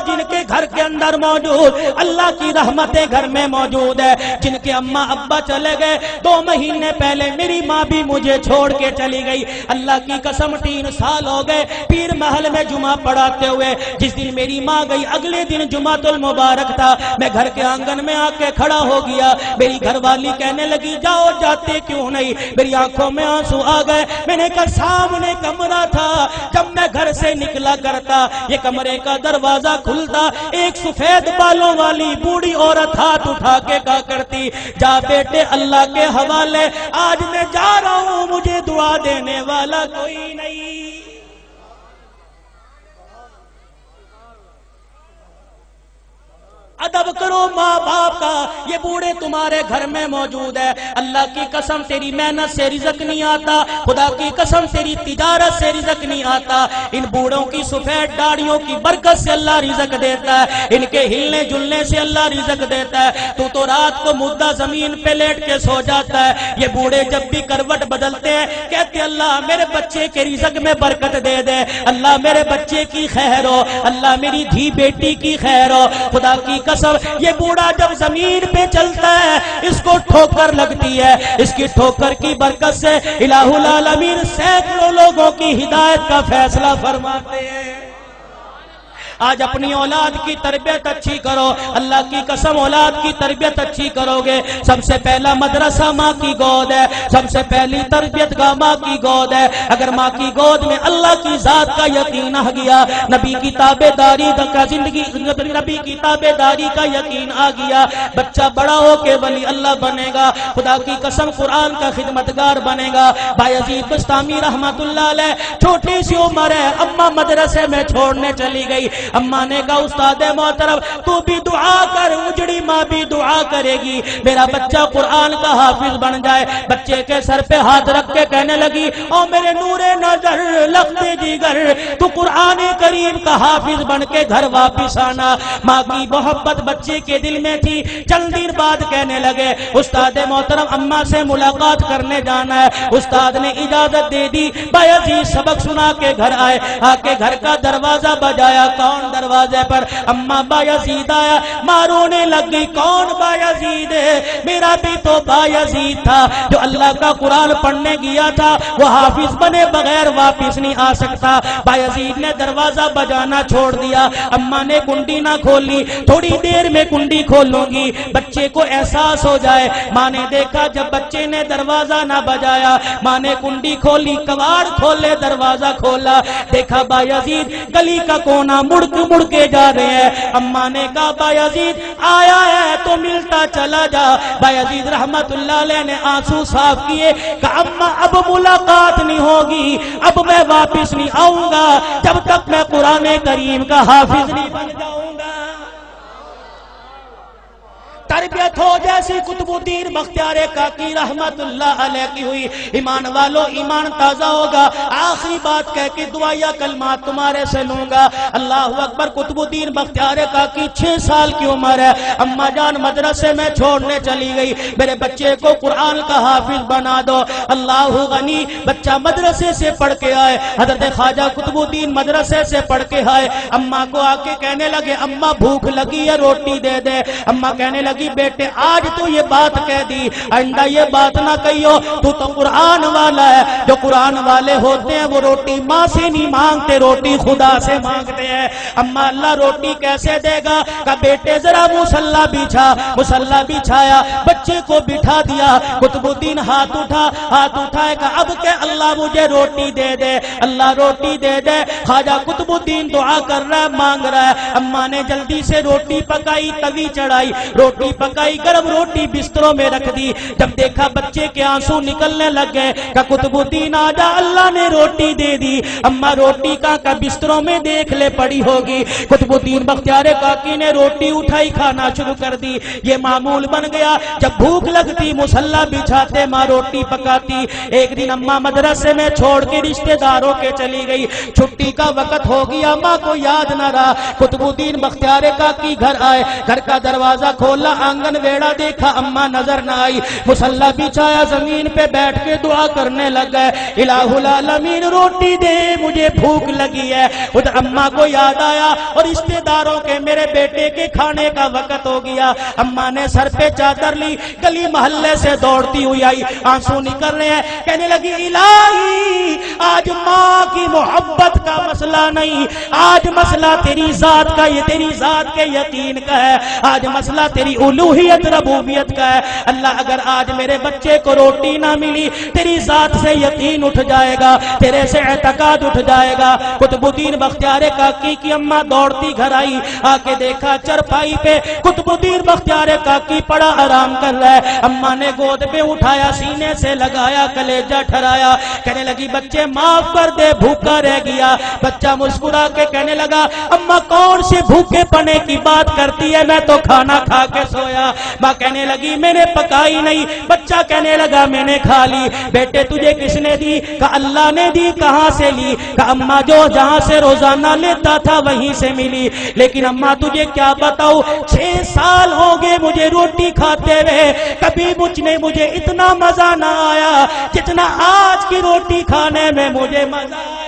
جن کے گھر کے اندر موجود، اللہ کی رحمتیں گھر میں موجود ہے، جن کے اماں ابا چلے گئے 2 مہینے پہلے میری ماں بھی مجھے چھوڑ کے چلی گئی، اللہ کی قسم 3 سال ہو گئے پیر محل میں جمعہ پڑھاتے ہوئے، جس دن میری ماں گئی اگلے دن جمعہ المبارک تھا، میں گھر کے آنگن میں آ کے کھڑا ہو گیا، میری گھر والی کہنے لگی جاؤ جاتے کیوں نہیں، میری آنکھوں میں آنسو آ گئے، میں نے کہا سامنے کمرہ تھا، جب میں گھر سے نکلا کرتا یہ کمرے کا دروازہ کھلتا، ایک سفید بالوں والی بوڑھی عورت ہاتھ اٹھا کے کہا کرتی جا بیٹے اللہ کے حوالے، آج میں جا رہا ہوں مجھے دعا دینے والا کوئی نہیں۔ ادب کرو ماں باپ کا، یہ بوڑھے تمہارے گھر میں موجود ہے، اللہ کی قسم تیری محنت سے رزق نہیں آتا، خدا کی قسم تیری تجارت سے رزق نہیں آتا، ان بوڑھوں کی سفید داڑھیوں کی برکت سے اللہ رزق دیتا ہے، ان کے ہلنے جلنے سے اللہ رزق دیتا ہے، تو رات کو مردہ زمین پہ لیٹ کے سو جاتا ہے، یہ بوڑھے جب بھی کروٹ بدلتے ہیں کہتے اللہ میرے بچے کے رزق میں برکت دے دے، اللہ میرے بچے کی خیر ہو، اللہ میری دھی بیٹی کی خیر ہو، خدا کی قسم یہ بوڑھا جب زمین پہ چلتا ہے اس کو ٹھوکر لگتی ہے، اس کی ٹھوکر کی برکت سے الہ العالمین سینکڑوں لوگوں کی ہدایت کا فیصلہ فرماتے ہیں۔ آج اپنی اولاد کی تربیت اچھی کرو، اللہ کی قسم اولاد کی تربیت اچھی کرو گے، سب سے پہلا مدرسہ ماں کی گود ہے، سب سے پہلی تربیت گاہ ماں کی گود ہے، اگر ماں کی گود میں اللہ کی ذات کا یقین آ گیا، نبی کی تابعداری کا زندگی، نبی کی تابعداری کا یقین آ گیا، بچہ بڑا ہو کے ولی اللہ بنے گا، خدا کی قسم قرآن کا خدمتگار بنے گا۔ بایزید بستامی رحمت اللہ علیہ چھوٹی سی عمر ہے، اماں مدرسے میں چھوڑنے چلی گئی، اماں نے کہا استاد محترم تو بھی دعا کر، اجڑی ماں بھی دعا کرے گی میرا بچہ قرآن کا حافظ بن جائے، بچے کے سر پہ ہاتھ رکھ کے کہنے لگی او میرے نور نظر لخت جگر تو قرآن کریم کا حافظ بن کے گھر واپس آنا۔ ماں کی محبت بچے کے دل میں تھی، چند دن بعد کہنے لگے استاد محترم اماں سے ملاقات کرنے جانا ہے، استاد نے اجازت دے دی، بایزید سبق سنا کے گھر آئے، آ کے گھر کا دروازہ بجایا، کون دروازے پر؟ اماں بایزید آیا، ماں رونے لگی کون بایزید ہے؟ میرا بھی تو بایزید تھا جو اللہ کا قرآن پڑھنے گیا تھا، وہ حافظ بنے بغیر واپس نہیں آ سکتا۔ بایزید نے دروازہ بجانا چھوڑ دیا، اماں نے کنڈی نہ کھولی، تھوڑی دیر میں کنڈی کھولوں گی بچے کو احساس ہو جائے۔ ماں نے دیکھا جب بچے نے دروازہ نہ بجایا، ماں نے کنڈی کھولی، کواڑ کھولے، دروازہ کھولا، دیکھا بایزید گلی کا کونا مڑ کے جا رہے ہیں۔ اماں نے کہا بایزید آیا ہے تو ملتا چلا جا۔ بایزید رحمت اللہ علیہ نے آنسو صاف کیے، کہا اماں اب ملاقات نہیں ہوگی، اب میں واپس نہیں آؤں گا جب تک میں قرآن کریم کا حافظ نہیں بن جاؤں گا۔ تربیت ہو جیسی قطب الدین بختیار کاکی رحمت اللہ علیہ کی ہوئی، ایمان والو ایمان تازہ ہوگا۔ آخری بات کہہ کے دعائیا کلمات تمہارے سے لوں گا، اللہ اکبر۔ قطب الدین بختیار کاکی 6 سال کی عمر ہے، اماں جان مدرسے میں چھوڑنے چلی گئی، میرے بچے کو قرآن کا حافظ بنا دو، اللہ غنی۔ بچہ مدرسے سے پڑھ کے آئے، حضرت خواجہ قطب الدین مدرسے سے پڑھ کے آئے، اماں کو آ کے کہنے لگے اماں بھوک لگی ہے روٹی دے دے۔ اماں کہنے لگی بیٹے آج تو یہ بات کہہ دی، آئندہ یہ بات نہ کہیو، تو قرآن والا ہے، جو قرآن والے ہوتے ہیں وہ روٹی ماں سے نہیں مانگتے، روٹی خدا سے مانگتے ہیں۔ اماں اللہ روٹی کیسے دے گا؟ کہ بیٹے ذرا مصلی بچھا، مصلی بچھایا، بچے کو بٹھا دیا، قطب الدین ہاتھ اٹھائے کہ اب کہ اللہ مجھے روٹی دے دے، اللہ روٹی دے دے۔ خواجہ قطب الدین دعا کر رہا ہے، مانگ رہا ہے، اماں نے جلدی سے روٹی پکائی، توی چڑھائی، روٹی پکائی، گرم روٹی بستروں میں رکھ دی۔ جب دیکھا بچے کے آنسو نکلنے لگ گئے کہ قطب الدین آجا اللہ نے روٹی دے دی۔ اماں روٹی کا بستروں میں دیکھ لے پڑی ہوگی، قطب الدین بختیار کاکی نے روٹی اٹھائی، کھانا شروع کر دی۔ یہ معمول بن گیا، جب بھوک لگتی مصلی بچھاتے، ماں روٹی پکاتی۔ ایک دن اماں مدرسے میں چھوڑ کے رشتہ داروں کے چلی گئی، چھٹی کا وقت ہو گیا، ماں کو یاد نہ رہا۔ قطب الدین بختیار کاکی گھر آئے، گھر کا دروازہ کھولا، آنگن ویڑا دیکھا اماں نظر نہ آئی، مصلی بچھایا زمین پہ بیٹھ کے دعا کرنے لگا، الہ العالمین روٹی دے مجھے بھوک لگی ہے۔ ادھر اماں کو یاد آیا اور رشتے داروں کے میرے بیٹے کے کھانے کا وقت ہو گیا۔ اماں نے سر پہ چادر لی، گلی محلے سے دوڑتی ہوئی آئی، آنسو نکل رہے ہیں، کہنے لگی الہی آج ماں کی محبت کا مسئلہ نہیں، آج مسئلہ تیری ذات کا، یہ تیری ذات کے یقین کا ہے، آج مسئلہ تیری الوہیت ربوبیت کا ہے۔ اللہ اگر آج میرے بچے کو روٹی نہ ملی، تیری ذات سے یقین اٹھ جائے گا، تیرے سے اعتقاد اٹھ جائے گا۔ قطب الدین بختیار کاکی کی اماں دوڑتی گھر آئی، آ کے دیکھا چرپائی پہ قطب الدین بختیار کاکی پڑا آرام کر رہا ہے۔ اماں نے گود پہ اٹھایا، سینے سے لگایا، کلیجہ ٹھرایا، کہنے لگی بچے معاف کر دے، بھوکا رہ گیا۔ بچہ مسکرا کے کہنے لگا اماں کون سے بھوکے پنے کی بات کرتی ہے، میں تو کھانا کھا کے سویا۔ ماں کہنے لگی میں نے پکائی نہیں، بچہ کہنے لگا میں نے کھا لی۔ بیٹے تجھے کس نے دی؟ کہا اللہ نے دی۔ کہاں سے لی؟ کہا اماں جو جہاں سے روزانہ لیتا تھا وہیں سے ملی، لیکن اماں تجھے کیا بتاؤ 6 سال ہو گئے مجھے روٹی کھاتے ہوئے، کبھی مجھے اتنا مزہ نہ آیا جتنا آج کی روٹی کھانے میں مجھے مزہ آیا۔